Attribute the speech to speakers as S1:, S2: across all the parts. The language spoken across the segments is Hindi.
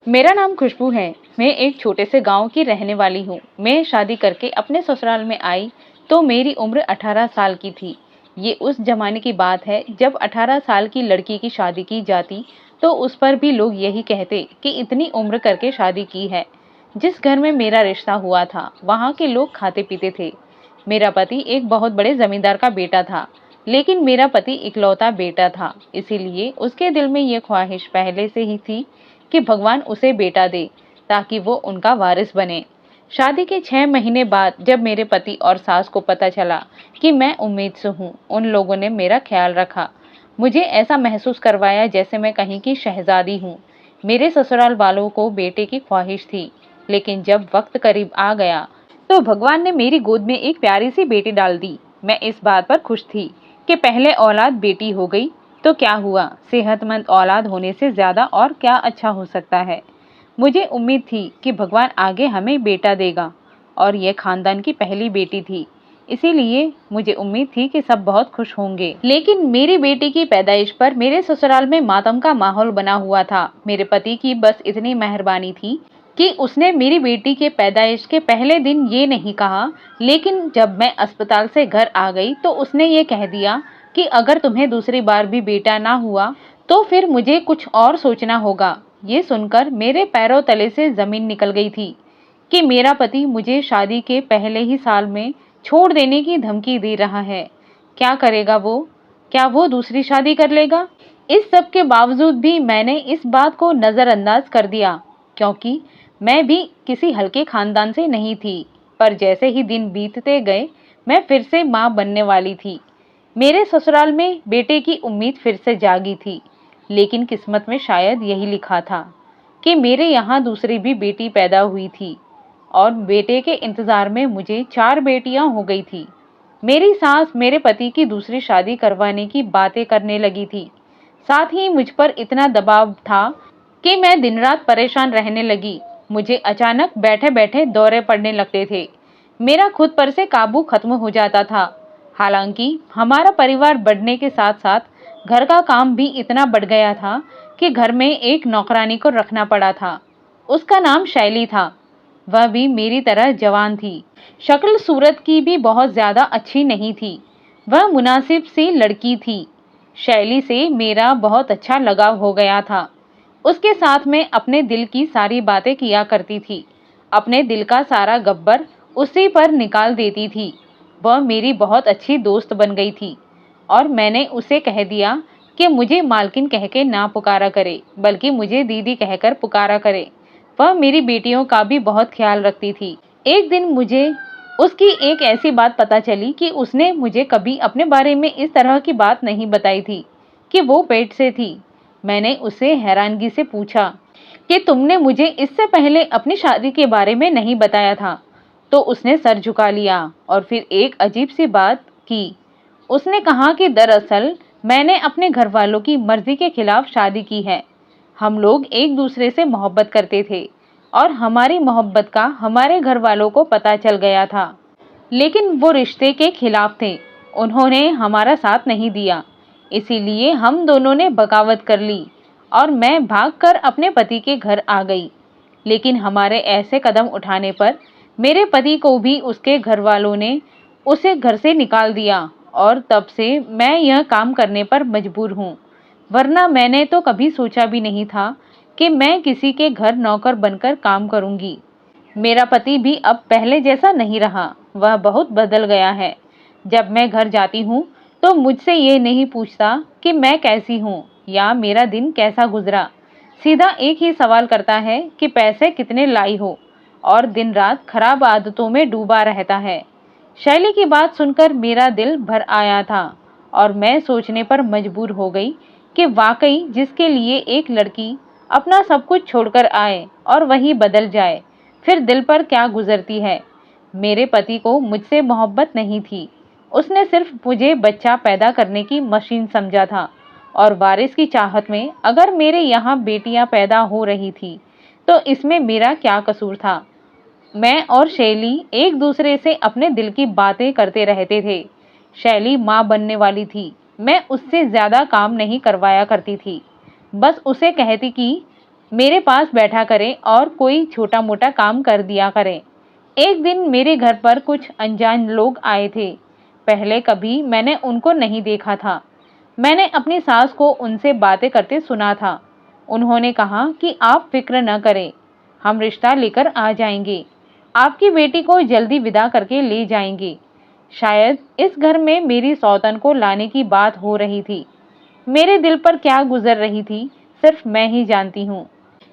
S1: मेरा नाम खुशबू है। मैं एक छोटे से गांव की रहने वाली हूँ। मैं शादी करके अपने ससुराल में आई तो मेरी उम्र 18 साल की थी। ये उस जमाने की बात है जब 18 साल की लड़की की शादी की जाती तो उस पर भी लोग यही कहते कि इतनी उम्र करके शादी की है। जिस घर में मेरा रिश्ता हुआ था वहाँ के लोग खाते पीते थे। मेरा पति एक बहुत बड़े जमींदार का बेटा था, लेकिन मेरा पति इकलौता बेटा था, इसीलिए उसके दिल में ये ख्वाहिश पहले से ही थी कि भगवान उसे बेटा दे ताकि वो उनका वारिस बने। शादी के 6 महीने बाद जब मेरे पति और सास को पता चला कि मैं उम्मीद से हूँ, उन लोगों ने मेरा ख्याल रखा। मुझे ऐसा महसूस करवाया जैसे मैं कहीं की शहजादी हूँ। मेरे ससुराल वालों को बेटे की ख्वाहिश थी, लेकिन जब वक्त करीब आ गया तो भगवान ने मेरी गोद में एक प्यारी सी बेटी डाल दी। मैं इस बात पर खुश थी कि पहले औलाद बेटी हो गई तो क्या हुआ, सेहतमंद औलाद होने से ज्यादा और क्या अच्छा हो सकता है। मुझे उम्मीद थी कि भगवान आगे हमें बेटा देगा और यह खानदान की पहली बेटी थी, इसीलिए मुझे उम्मीद थी कि सब बहुत खुश होंगे। लेकिन मेरी बेटी की पैदाइश पर मेरे ससुराल में मातम का माहौल बना हुआ था। मेरे पति की बस इतनी मेहरबानी थी कि उसने मेरी बेटी के पैदाइश के पहले दिन ये नहीं कहा, लेकिन जब मैं अस्पताल से घर आ गई तो उसने ये कह दिया कि अगर तुम्हें दूसरी बार भी बेटा ना हुआ तो फिर मुझे कुछ और सोचना होगा। ये सुनकर मेरे पैरों तले से जमीन निकल गई थी कि मेरा पति मुझे शादी के पहले ही साल में छोड़ देने की धमकी दे रहा है। क्या करेगा वो? क्या वो दूसरी शादी कर लेगा? इस सब के बावजूद भी मैंने इस बात को नज़रअंदाज कर दिया, क्योंकि मैं भी किसी हल्के खानदान से नहीं थी। पर जैसे ही दिन बीतते गए मैं फिर से माँ बनने वाली थी। मेरे ससुराल में बेटे की उम्मीद फिर से जागी थी, लेकिन किस्मत में शायद यही लिखा था कि मेरे यहाँ दूसरी भी बेटी पैदा हुई थी और बेटे के इंतजार में मुझे 4 बेटियां हो गई थी। मेरी सास मेरे पति की दूसरी शादी करवाने की बातें करने लगी थी। साथ ही मुझ पर इतना दबाव था कि मैं दिन रात परेशान रहने लगी। मुझे अचानक बैठे बैठे दौरे पड़ने लगते थे। मेरा खुद पर से काबू खत्म हो जाता था। हालांकि हमारा परिवार बढ़ने के साथ साथ घर का काम भी इतना बढ़ गया था कि घर में एक नौकरानी को रखना पड़ा था। उसका नाम शैली था। वह भी मेरी तरह जवान थी। शक्ल सूरत की भी बहुत ज्यादा अच्छी नहीं थी। वह मुनासिब सी लड़की थी। शैली से मेरा बहुत अच्छा लगाव हो गया था। उसके साथ मैं अपने दिल की सारी बातें किया करती थी। अपने दिल का सारा गब्बर उसी पर निकाल देती थी। वह मेरी बहुत अच्छी दोस्त बन गई थी और मैंने उसे कह दिया कि मुझे मालकिन कह के ना पुकारा करे, बल्कि मुझे दीदी कहकर पुकारा करे। वह मेरी बेटियों का भी बहुत ख्याल रखती थी। एक दिन मुझे उसकी एक ऐसी बात पता चली कि उसने मुझे कभी अपने बारे में इस तरह की बात नहीं बताई थी कि वो पेट से थी। मैंने उसे हैरानगी से पूछा कि तुमने मुझे इससे पहले अपनी शादी के बारे में नहीं बताया था। तो उसने सर झुका लिया और फिर एक अजीब सी बात की। उसने कहा कि दरअसल मैंने अपने घर वालों की मर्जी के खिलाफ शादी की है। हम लोग एक दूसरे से मोहब्बत करते थे और हमारी मोहब्बत का हमारे घर वालों को पता चल गया था, लेकिन वो रिश्ते के खिलाफ थे। उन्होंने हमारा साथ नहीं दिया, इसीलिए हम दोनों ने बगावत कर ली और मैं भागकर अपने पति के घर आ गई। लेकिन हमारे ऐसे कदम उठाने पर मेरे पति को भी उसके घर वालों ने उसे घर से निकाल दिया और तब से मैं यह काम करने पर मजबूर हूँ। वरना मैंने तो कभी सोचा भी नहीं था कि मैं किसी के घर नौकर बनकर काम करूँगी। मेरा पति भी अब पहले जैसा नहीं रहा, वह बहुत बदल गया है। जब मैं घर जाती हूँ तो मुझसे ये नहीं पूछता कि मैं कैसी हूँ या मेरा दिन कैसा गुजरा। सीधा एक ही सवाल करता है कि पैसे कितने लाई हो, और दिन रात खराब आदतों में डूबा रहता है। शैली की बात सुनकर मेरा दिल भर आया था और मैं सोचने पर मजबूर हो गई कि वाकई जिसके लिए एक लड़की अपना सब कुछ छोड़कर आए और वही बदल जाए, फिर दिल पर क्या गुजरती है। मेरे पति को मुझसे मोहब्बत नहीं थी। उसने सिर्फ मुझे बच्चा पैदा करने की मशीन समझा था और वारिस की चाहत में अगर मेरे यहाँ बेटियां पैदा हो रही थी तो इसमें मेरा क्या कसूर था। मैं और शैली एक दूसरे से अपने दिल की बातें करते रहते थे। शैली माँ बनने वाली थी। मैं उससे ज्यादा काम नहीं करवाया करती थी। बस उसे कहती कि मेरे पास बैठा करें और कोई छोटा मोटा काम कर दिया करें। एक दिन मेरे घर पर कुछ अनजान लोग आए थे। पहले कभी मैंने उनको नहीं देखा था। मैंने अपनी सास को उनसे बातें करते सुना था। उन्होंने कहा कि आप फिक्र न करें, हम रिश्ता लेकर आ जाएंगे, आपकी बेटी को जल्दी विदा करके ले जाएंगे। शायद इस घर में मेरी सौतन को लाने की बात हो रही थी। मेरे दिल पर क्या गुजर रही थी सिर्फ मैं ही जानती हूँ।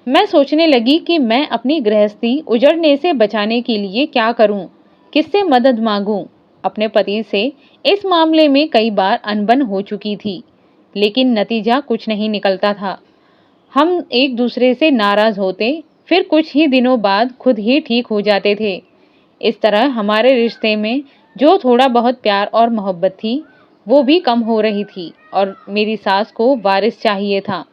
S1: मैं सोचने लगी कि मैं अपनी गृहस्थी उजड़ने से बचाने के लिए क्या करूं, किससे मदद मांगूं। अपने पति से इस मामले में कई बार अनबन हो चुकी थी, लेकिन नतीजा कुछ नहीं निकलता था। हम एक दूसरे से नाराज होते, फिर कुछ ही दिनों बाद खुद ही ठीक हो जाते थे। इस तरह हमारे रिश्ते में जो थोड़ा बहुत प्यार और मोहब्बत थी, वो भी कम हो रही थी और मेरी सास को वारिस चाहिए था।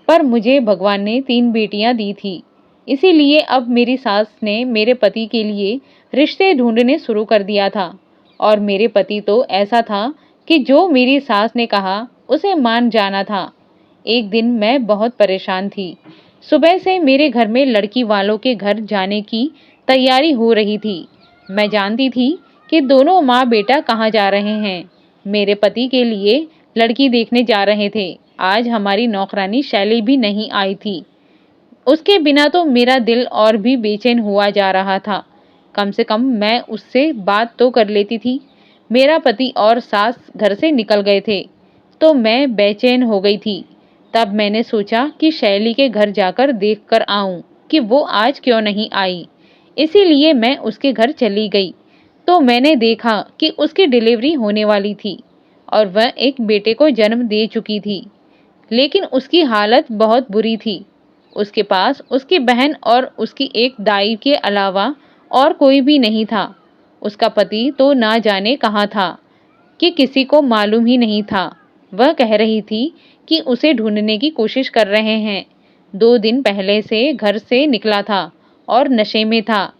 S1: पर मुझे भगवान ने 3 बेटियां दी थी, इसीलिए अब मेरी सास ने मेरे पति के लिए रिश्ते ढूंढने शुरू कर दिया था। और मेरे पति तो ऐसा था कि जो मेरी सास ने कहा उसे मान जाना था। एक दिन मैं बहुत परेशान थी। सुबह से मेरे घर में लड़की वालों के घर जाने की तैयारी हो रही थी। मैं जानती थी कि दोनों माँ बेटा कहाँ जा रहे हैं। मेरे पति के लिए लड़की देखने जा रहे थे। आज हमारी नौकरानी शैली भी नहीं आई थी। उसके बिना तो मेरा दिल और भी बेचैन हुआ जा रहा था। कम से कम मैं उससे बात तो कर लेती थी। मेरा पति और सास घर से निकल गए थे, तो मैं बेचैन हो गई थी। तब मैंने सोचा कि शैली के घर जाकर देख कर आऊं कि वो आज क्यों नहीं आई। इसीलिए मैं उसके घर चली गई। तो मैंने देखा कि उसकी डिलीवरी होने वाली थी और वह एक बेटे को जन्म दे चुकी थी, लेकिन उसकी हालत बहुत बुरी थी। उसके पास उसकी बहन और उसकी एक दाई के अलावा और कोई भी नहीं था। उसका पति तो ना जाने कहाँ था कि किसी को मालूम ही नहीं था। वह कह रही थी कि उसे ढूंढने की कोशिश कर रहे हैं। 2 दिन पहले से घर से निकला था और नशे में था,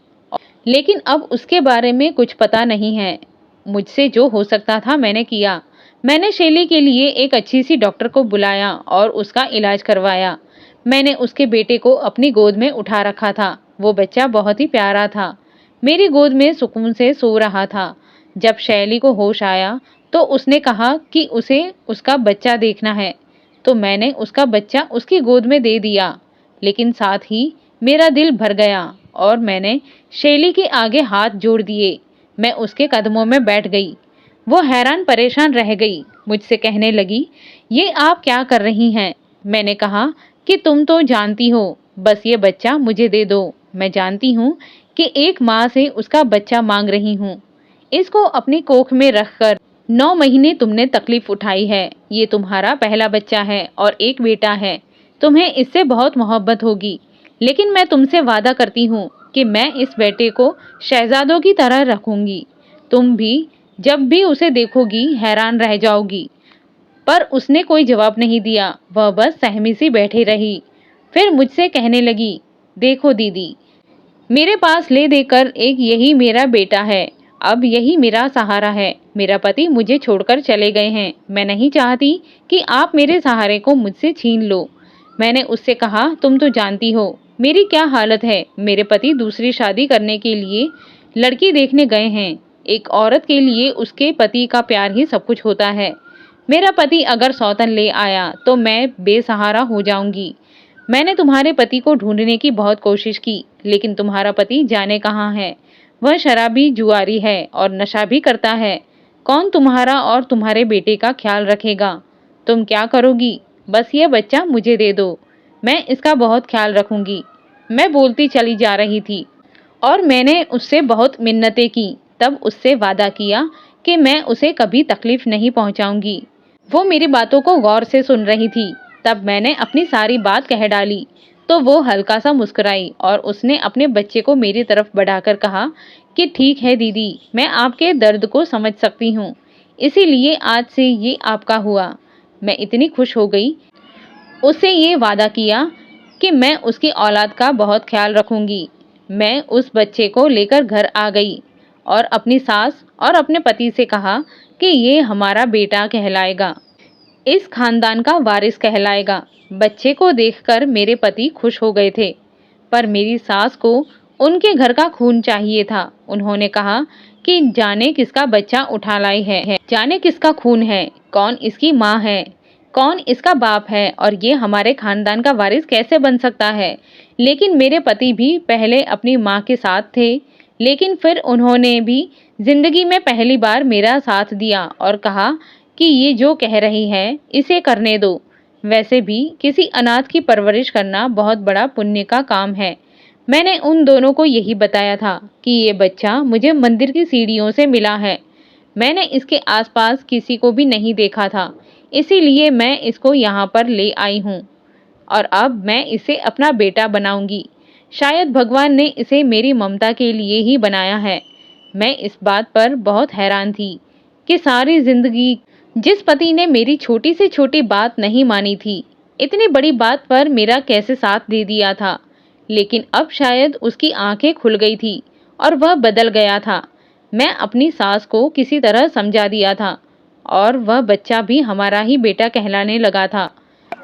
S1: लेकिन अब उसके बारे में कुछ पता नहीं है। मुझसे जो हो सकता था मैंने किया। मैंने शैली के लिए एक अच्छी सी डॉक्टर को बुलाया और उसका इलाज करवाया। मैंने उसके बेटे को अपनी गोद में उठा रखा था। वो बच्चा बहुत ही प्यारा था, मेरी गोद में सुकून से सो रहा था। जब शैली को होश आया तो उसने कहा कि उसे उसका बच्चा देखना है, तो मैंने उसका बच्चा उसकी गोद में दे दिया। लेकिन साथ ही मेरा दिल भर गया और मैंने शैली के आगे हाथ जोड़ दिए। मैं उसके कदमों में बैठ गई। वो हैरान परेशान रह गई। मुझसे कहने लगी, ये आप क्या कर रही हैं? मैंने कहा कि तुम तो जानती हो, बस ये बच्चा मुझे दे दो। मैं जानती हूँ कि एक माँ से उसका बच्चा मांग रही हूँ। इसको अपनी कोख में रखकर 9 महीने तुमने तकलीफ उठाई है। ये तुम्हारा पहला बच्चा है और एक बेटा है। तुम्हें इससे बहुत मोहब्बत होगी, लेकिन मैं तुमसे वादा करती हूँ कि मैं इस बेटे को शहजादों की तरह रखूंगी। तुम भी जब भी उसे देखोगी हैरान रह जाओगी। पर उसने कोई जवाब नहीं दिया, वह बस सहमी सी बैठी रही। फिर मुझसे कहने लगी, देखो दीदी, मेरे पास ले देकर एक यही मेरा बेटा है। अब यही मेरा सहारा है। मेरा पति मुझे छोड़कर चले गए हैं। मैं नहीं चाहती कि आप मेरे सहारे को मुझसे छीन लो। मैंने उससे कहा, तुम तो जानती हो मेरी क्या हालत है। मेरे पति दूसरी शादी करने के लिए लड़की देखने गए हैं। एक औरत के लिए उसके पति का प्यार ही सब कुछ होता है। मेरा पति अगर सौतन ले आया तो मैं बेसहारा हो जाऊंगी। मैंने तुम्हारे पति को ढूंढने की बहुत कोशिश की, लेकिन तुम्हारा पति जाने कहाँ है। वह शराबी जुआरी है और नशा भी करता है। कौन तुम्हारा और तुम्हारे बेटे का ख्याल रखेगा? तुम क्या करोगी? बस ये बच्चा मुझे दे दो, मैं इसका बहुत ख्याल रखूंगी। मैं बोलती चली जा रही थी और मैंने उससे बहुत मिन्नतें की। तब उससे वादा किया कि मैं उसे कभी तकलीफ नहीं पहुंचाऊंगी। वो मेरी बातों को गौर से सुन रही थी। तब मैंने अपनी सारी बात कह डाली तो वो हल्का सा मुस्कुराई और उसने अपने बच्चे को मेरी तरफ बढ़ाकर कहा कि ठीक है दीदी, मैं आपके दर्द को समझ सकती हूँ, इसीलिए आज से ये आपका हुआ। मैं इतनी खुश हो गई। उससे ये वादा किया कि मैं उसकी औलाद का बहुत ख्याल रखूंगी। मैं उस बच्चे को लेकर घर आ गई और अपनी सास और अपने पति से कहा कि ये हमारा बेटा कहलाएगा। इस खानदान का वारिस कहलाएगा। बच्चे को देखकर मेरे पति खुश हो गए थे, पर मेरी सास को उनके घर का खून चाहिए था। उन्होंने कहा कि जाने किसका बच्चा उठा लाई है, जाने किसका खून है, कौन इसकी माँ है, कौन इसका बाप है, और ये हमारे खानदान का वारिस कैसे बन सकता है। लेकिन मेरे पति भी पहले अपनी माँ के साथ थे, लेकिन फिर उन्होंने भी जिंदगी में पहली बार मेरा साथ दिया और कहा कि ये जो कह रही है इसे करने दो। वैसे भी किसी अनाथ की परवरिश करना बहुत बड़ा पुण्य का काम है। मैंने उन दोनों को यही बताया था कि ये बच्चा मुझे मंदिर की सीढ़ियों से मिला है। मैंने इसके आसपास किसी को भी नहीं देखा था, इसीलिए मैं इसको यहाँ पर ले आई हूँ और अब मैं इसे अपना बेटा बनाऊंगी। शायद भगवान ने इसे मेरी ममता के लिए ही बनाया है। मैं इस बात पर बहुत हैरान थी कि सारी जिंदगी जिस पति ने मेरी छोटी से छोटी बात नहीं मानी थी, इतनी बड़ी बात पर मेरा कैसे साथ दे दिया था। लेकिन अब शायद उसकी आंखें खुल गई थी और वह बदल गया था। मैं अपनी सास को किसी तरह समझा दिया था और वह बच्चा भी हमारा ही बेटा कहलाने लगा था।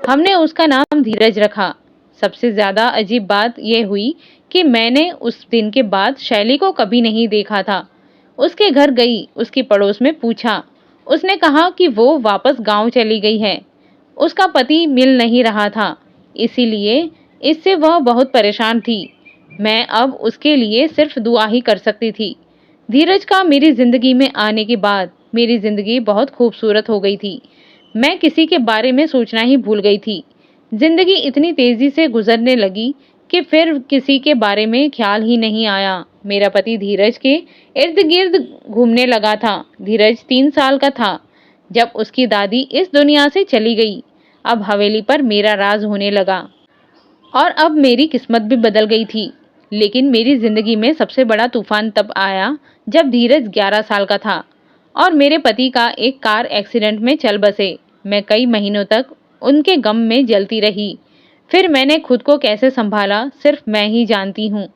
S1: हमने उसका नाम धीरज रखा। सबसे ज़्यादा अजीब बात यह हुई कि मैंने उस दिन के बाद शैली को कभी नहीं देखा था। उसके घर गई, उसकी पड़ोस में पूछा। उसने कहा कि वो वापस गांव चली गई है। उसका पति मिल नहीं रहा था, इसीलिए इससे वह बहुत परेशान थी। मैं अब उसके लिए सिर्फ दुआ ही कर सकती थी। धीरज का मेरी जिंदगी में आने के बाद मेरी जिंदगी बहुत खूबसूरत हो गई थी। मैं किसी के बारे में सोचना ही भूल गई थी। जिंदगी इतनी तेजी से गुजरने लगी कि फिर किसी के बारे में ख्याल ही नहीं आया। मेरा पति धीरज के इर्द गिर्द घूमने लगा था। धीरज 3 साल का था जब उसकी दादी इस दुनिया से चली गई। अब हवेली पर मेरा राज होने लगा और अब मेरी किस्मत भी बदल गई थी। लेकिन मेरी जिंदगी में सबसे बड़ा तूफान तब आया जब धीरज 11 साल का था और मेरे पति का एक कार एक्सीडेंट में चल बसे। मैं कई महीनों तक उनके गम में जलती रही। फिर मैंने खुद को कैसे संभाला सिर्फ मैं ही जानती हूँ।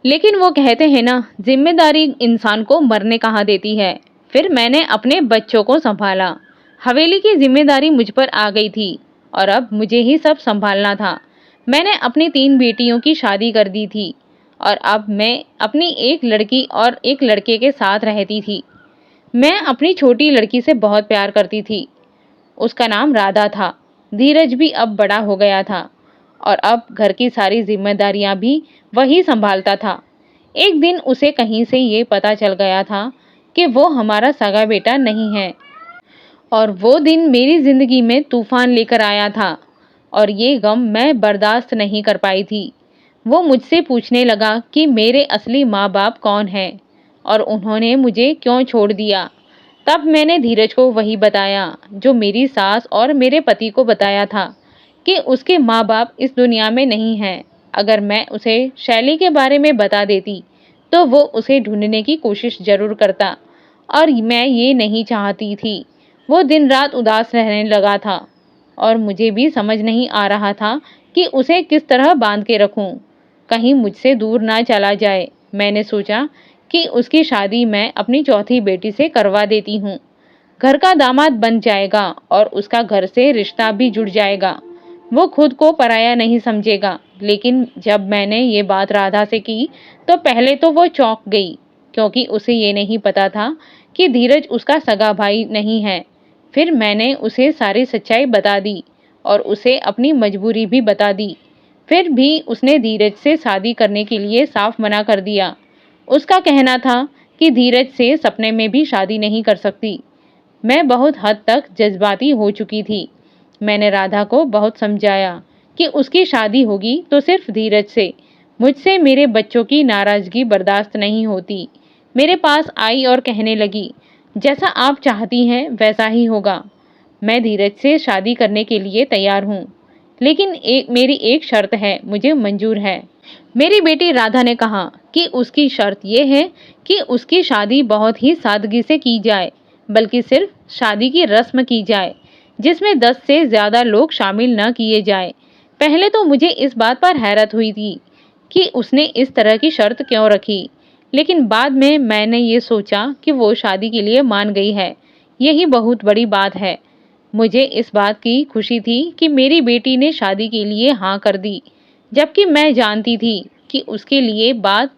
S1: लेकिन वो कहते हैं ना, जिम्मेदारी इंसान को मरने कहाँ देती है। फिर मैंने अपने बच्चों को संभाला। हवेली की जिम्मेदारी मुझ पर आ गई थी और अब मुझे ही सब संभालना था। मैंने अपनी 3 बेटियों की शादी कर दी थी और अब मैं अपनी एक लड़की और एक लड़के के साथ रहती थी। मैं अपनी छोटी लड़की से बहुत प्यार करती थी। उसका नाम राधा था। धीरज भी अब बड़ा हो गया था और अब घर की सारी जिम्मेदारियां भी वही संभालता था। एक दिन उसे कहीं से ये पता चल गया था कि वो हमारा सगा बेटा नहीं है और वो दिन मेरी जिंदगी में तूफान लेकर आया था और ये गम मैं बर्दाश्त नहीं कर पाई थी। वो मुझसे पूछने लगा कि मेरे असली माँ बाप कौन हैं और उन्होंने मुझे क्यों छोड़ दिया। तब मैंने धीरज को वही बताया जो मेरी सास और मेरे पति को बताया था कि उसके माँ बाप इस दुनिया में नहीं हैं। अगर मैं उसे शैली के बारे में बता देती तो वो उसे ढूंढने की कोशिश जरूर करता और मैं ये नहीं चाहती थी। वो दिन रात उदास रहने लगा था और मुझे भी समझ नहीं आ रहा था कि उसे किस तरह बांध के रखूं, कहीं मुझसे दूर ना चला जाए। मैंने सोचा कि उसकी शादी मैं अपनी चौथी बेटी से करवा देती हूँ। घर का दामाद बन जाएगा और उसका घर से रिश्ता भी जुड़ जाएगा। वो खुद को पराया नहीं समझेगा। लेकिन जब मैंने ये बात राधा से की तो पहले तो वो चौंक गई, क्योंकि उसे ये नहीं पता था कि धीरज उसका सगा भाई नहीं है। फिर मैंने उसे सारी सच्चाई बता दी और उसे अपनी मजबूरी भी बता दी। फिर भी उसने धीरज से शादी करने के लिए साफ मना कर दिया। उसका कहना था कि धीरज से सपने में भी शादी नहीं कर सकती। मैं बहुत हद तक जज्बाती हो चुकी थी। मैंने राधा को बहुत समझाया कि उसकी शादी होगी तो सिर्फ धीरज से। मुझसे मेरे बच्चों की नाराजगी बर्दाश्त नहीं होती। मेरे पास आई और कहने लगी, जैसा आप चाहती हैं वैसा ही होगा। मैं धीरज से शादी करने के लिए तैयार हूँ, लेकिन मेरी एक शर्त है, मुझे मंजूर है। मेरी बेटी राधा ने कहा कि उसकी शर्त यह है कि उसकी शादी बहुत ही सादगी से की जाए, बल्कि सिर्फ शादी की रस्म की जाए जिसमें 10 से ज़्यादा लोग शामिल न किए जाए। पहले तो मुझे इस बात पर हैरत हुई थी कि उसने इस तरह की शर्त क्यों रखी, लेकिन बाद में मैंने ये सोचा कि वो शादी के लिए मान गई है, यही बहुत बड़ी बात है। मुझे इस बात की खुशी थी कि मेरी बेटी ने शादी के लिए हाँ कर दी, जबकि मैं जानती थी कि उसके लिए बात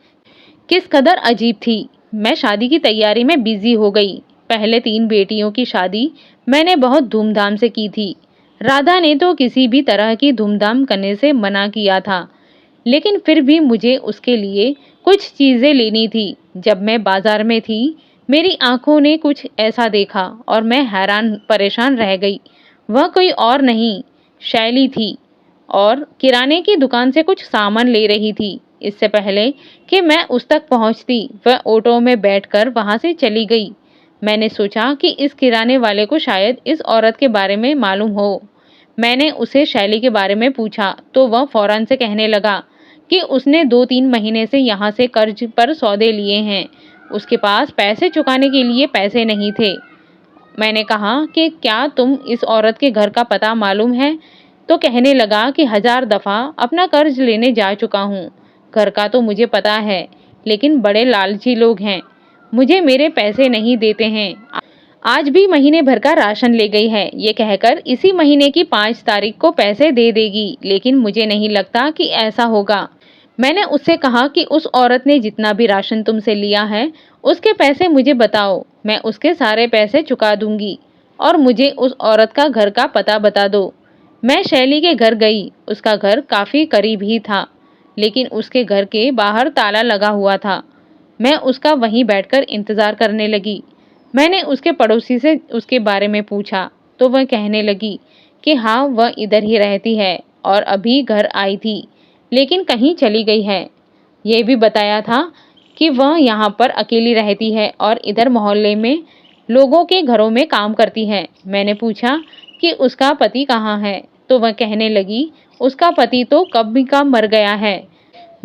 S1: किस कदर अजीब थी। मैं शादी की तैयारी में बिजी हो गई। पहले 3 बेटियों की शादी मैंने बहुत धूमधाम से की थी। राधा ने तो किसी भी तरह की धूमधाम करने से मना किया था, लेकिन फिर भी मुझे उसके लिए कुछ चीज़ें लेनी थी। जब मैं बाजार में थी, मेरी आंखों ने कुछ ऐसा देखा और मैं हैरान परेशान रह गई। वह कोई और नहीं, शैली थी और किराने की दुकान से कुछ सामान ले रही थी। इससे पहले कि मैं उस तक पहुंचती, वह ऑटो में बैठकर वहां से चली गई। मैंने सोचा कि इस किराने वाले को शायद इस औरत के बारे में मालूम हो। मैंने उसे शैली के बारे में पूछा तो वह फौरन से कहने लगा कि उसने 2-3 महीने से यहाँ से कर्ज पर सौदे लिए हैं। उसके पास पैसे चुकाने के लिए पैसे नहीं थे। मैंने कहा कि क्या तुम इस औरत के घर का पता मालूम है? तो कहने लगा कि 1000 दफ़ा अपना कर्ज लेने जा चुका हूँ। घर का तो मुझे पता है, लेकिन बड़े लालची लोग हैं, मुझे मेरे पैसे नहीं देते हैं। आज भी महीने भर का राशन ले गई है, ये कहकर इसी महीने की 5 तारीख को पैसे दे देगी, लेकिन मुझे नहीं लगता कि ऐसा होगा। मैंने उससे कहा कि उस औरत ने जितना भी राशन तुमसे लिया है, उसके पैसे मुझे बताओ, मैं उसके सारे पैसे चुका दूंगी और मुझे उस औरत का घर का पता बता दो। मैं शैली के घर गई। उसका घर काफ़ी करीब ही था, लेकिन उसके घर के बाहर ताला लगा हुआ था। मैं उसका वहीं बैठकर इंतज़ार करने लगी। मैंने उसके पड़ोसी से उसके बारे में पूछा तो वह कहने लगी कि हाँ, वह इधर ही रहती है और अभी घर आई थी, लेकिन कहीं चली गई है। ये भी बताया था कि वह यहाँ पर अकेली रहती है और इधर मोहल्ले में लोगों के घरों में काम करती है। मैंने पूछा कि उसका पति कहाँ है, तो वह कहने लगी उसका पति तो कब का मर गया है।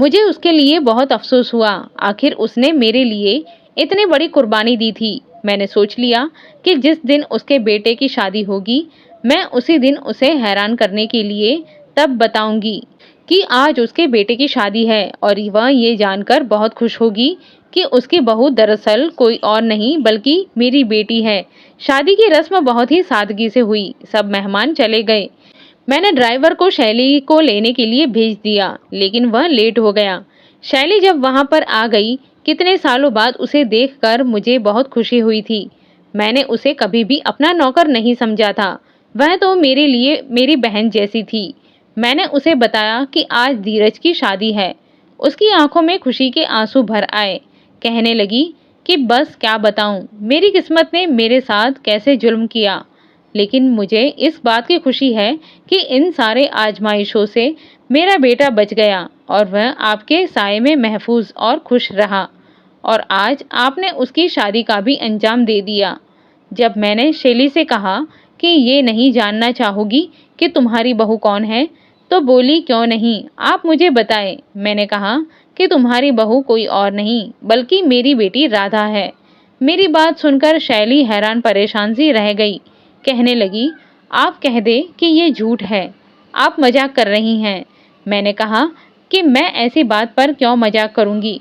S1: मुझे उसके लिए बहुत अफसोस हुआ। आखिर उसने मेरे लिए इतनी बड़ी कुर्बानी दी थी। मैंने सोच लिया कि जिस दिन उसके बेटे की शादी होगी, मैं उसी दिन उसे हैरान करने के लिए तब बताऊंगी कि आज उसके बेटे की शादी है और वह ये जानकर बहुत खुश होगी कि उसकी बहू दरअसल कोई और नहीं बल्कि मेरी बेटी है। शादी की रस्म बहुत ही सादगी से हुई। सब मेहमान चले गए। मैंने ड्राइवर को शैली को लेने के लिए भेज दिया, लेकिन वह लेट हो गया। शैली जब वहां पर आ गई, कितने सालों बाद उसे देखकर मुझे बहुत खुशी हुई थी। मैंने उसे कभी भी अपना नौकर नहीं समझा था। वह तो मेरे लिए मेरी बहन जैसी थी। मैंने उसे बताया कि आज धीरज की शादी है। उसकी आंखों में खुशी के आंसू भर आए। कहने लगी कि बस क्या बताऊं, मेरी किस्मत ने मेरे साथ कैसे जुल्म किया। लेकिन मुझे इस बात की खुशी है कि इन सारे आजमाइशों से मेरा बेटा बच गया और वह आपके साए में महफूज और खुश रहा, और आज आपने उसकी शादी का भी अंजाम दे दिया। जब मैंने शैली से कहा कि ये नहीं जानना चाहोगी कि तुम्हारी बहू कौन है, तो बोली क्यों नहीं, आप मुझे बताएं। मैंने कहा कि तुम्हारी बहू कोई और नहीं बल्कि मेरी बेटी राधा है। मेरी बात सुनकर शैली हैरान परेशान सी रह गई। कहने लगी, आप कह दे कि ये झूठ है, आप मजाक कर रही हैं। मैंने कहा कि मैं ऐसी बात पर क्यों मजाक करूंगी।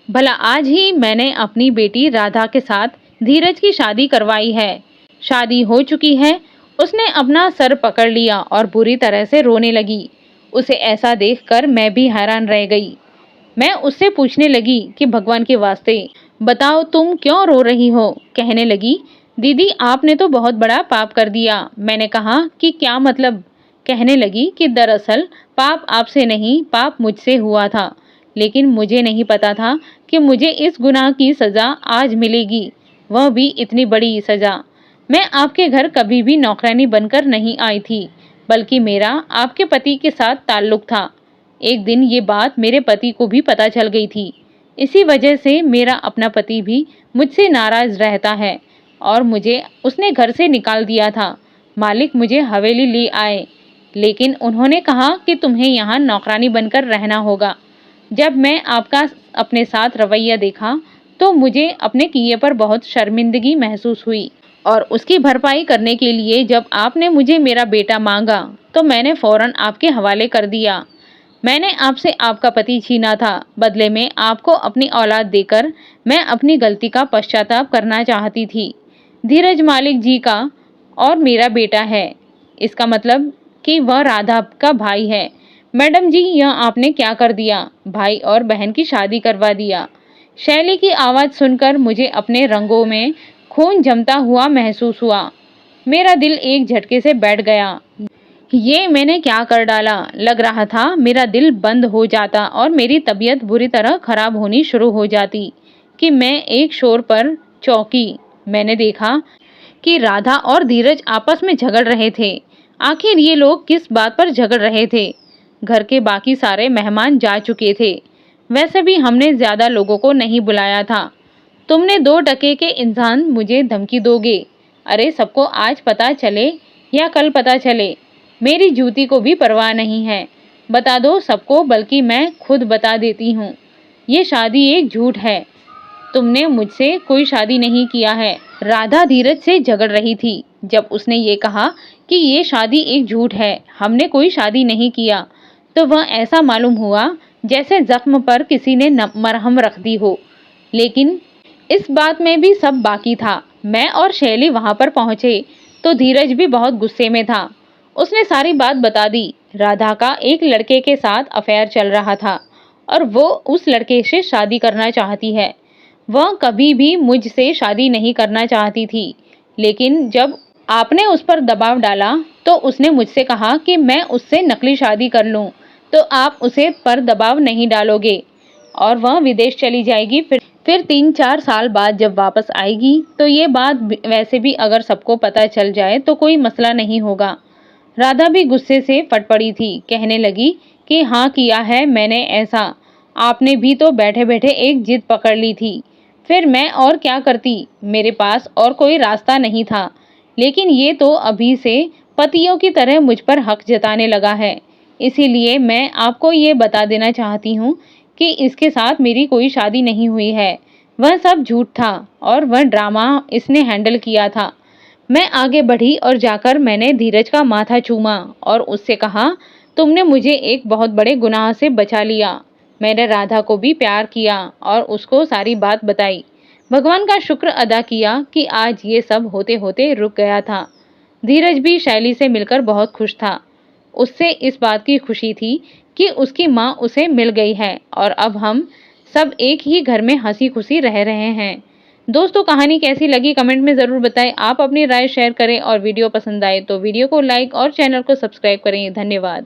S1: भला आज ही मैंने अपनी बेटी राधा के साथ धीरज की शादी करवाई है। शादी हो चुकी है। उसने अपना सर पकड़ लिया और बुरी तरह से रोने लगी। उसे ऐसा देखकर मैं भी हैरान रह गई। मैं उससे पूछने लगी कि भगवान के वास्ते बताओ, तुम क्यों रो रही हो। कहने लगी, दीदी आपने तो बहुत बड़ा पाप कर दिया। मैंने कहा कि क्या मतलब। कहने लगी कि दरअसल पाप आपसे नहीं, पाप मुझसे हुआ था, लेकिन मुझे नहीं पता था कि मुझे इस गुनाह की सज़ा आज मिलेगी, वह भी इतनी बड़ी सज़ा। मैं आपके घर कभी भी नौकरानी बनकर नहीं आई थी, बल्कि मेरा आपके पति के साथ ताल्लुक था। एक दिन ये बात मेरे पति को भी पता चल गई थी। इसी वजह से मेरा अपना पति भी मुझसे नाराज़ रहता है और मुझे उसने घर से निकाल दिया था। मालिक मुझे हवेली ले आए, लेकिन उन्होंने कहा कि तुम्हें यहाँ नौकरानी बनकर रहना होगा। जब मैं आपका अपने साथ रवैया देखा तो मुझे अपने किए पर बहुत शर्मिंदगी महसूस हुई, और उसकी भरपाई करने के लिए जब आपने मुझे मेरा बेटा मांगा तो मैंने फौरन आपके हवाले कर दिया। मैंने आपसे आपका पति छीना था, बदले में आपको अपनी औलाद देकर मैं अपनी गलती का पश्चाताप करना चाहती थी। धीरज मालिक जी का और मेरा बेटा है। इसका मतलब कि वह राधा का भाई है। मैडम जी, यह आपने क्या कर दिया? भाई और बहन की शादी करवा दिया। शैली की आवाज़ सुनकर मुझे अपने रंगों में खून जमता हुआ महसूस हुआ। मेरा दिल एक झटके से बैठ गया। ये मैंने क्या कर डाला? लग रहा था मेरा दिल बंद हो जाता और मेरी तबीयत बुरी तरह खराब होनी शुरू हो जाती कि मैं एक शोर पर चौंकी। मैंने देखा कि राधा और धीरज आपस में झगड़ रहे थे। आखिर ये लोग किस बात पर झगड़ रहे थे? घर के बाकी सारे मेहमान जा चुके थे। वैसे भी हमने ज्यादा लोगों को नहीं बुलाया था। तुमने 2 टके के इंसान मुझे धमकी दोगे? अरे सबको आज पता चले या कल पता चले, मेरी जूती को भी परवाह नहीं है। बता दो सबको, बल्कि मैं खुद बता देती हूँ। ये शादी एक झूठ है। तुमने मुझसे कोई शादी नहीं किया है। राधा धीरज से झगड़ रही थी। जब उसने ये कहा कि ये शादी एक झूठ है, हमने कोई शादी नहीं किया, तो वह ऐसा मालूम हुआ जैसे जख्म पर किसी ने मरहम रख दी हो। लेकिन इस बात में भी सब बाकी था। मैं और शैली वहां पर पहुंचे तो धीरज भी बहुत गुस्से में था। उसने सारी बात बता दी। राधा का एक लड़के के साथ अफेयर चल रहा था और वो उस लड़के से शादी करना चाहती है। वह कभी भी मुझसे शादी नहीं करना चाहती थी, लेकिन जब आपने उस पर दबाव डाला तो उसने मुझसे कहा कि मैं उससे नकली शादी कर लूं, तो आप उसे पर दबाव नहीं डालोगे और वह विदेश चली जाएगी। फिर 3-4 साल बाद जब वापस आएगी तो ये बात वैसे भी अगर सबको पता चल जाए तो कोई मसला नहीं होगा। राधा भी गुस्से से फट पड़ी थी। कहने लगी कि हाँ किया है मैंने ऐसा। आपने भी तो बैठे बैठे एक जिद पकड़ ली थी। फिर मैं और क्या करती? मेरे पास और कोई रास्ता नहीं था। लेकिन ये तो अभी से पतियों की तरह मुझ पर हक जताने लगा है। इसीलिए मैं आपको ये बता देना चाहती हूँ कि इसके साथ मेरी कोई शादी नहीं हुई है। वह सब झूठ था और वह ड्रामा इसने हैंडल किया था। मैं आगे बढ़ी और जाकर मैंने धीरज का माथा चूमा और उससे कहा, तुमने मुझे एक बहुत बड़े गुनाह से बचा लिया। मैंने राधा को भी प्यार किया और उसको सारी बात बताई। भगवान का शुक्र अदा किया कि आज ये सब होते होते रुक गया था। धीरज भी शैली से मिलकर बहुत खुश था। उससे इस बात की खुशी थी कि उसकी माँ उसे मिल गई है और अब हम सब एक ही घर में हंसी खुशी रह रहे हैं। दोस्तों, कहानी कैसी लगी कमेंट में ज़रूर बताएं। आप अपनी राय शेयर करें और वीडियो पसंद आए तो वीडियो को लाइक और चैनल को सब्सक्राइब करें। धन्यवाद।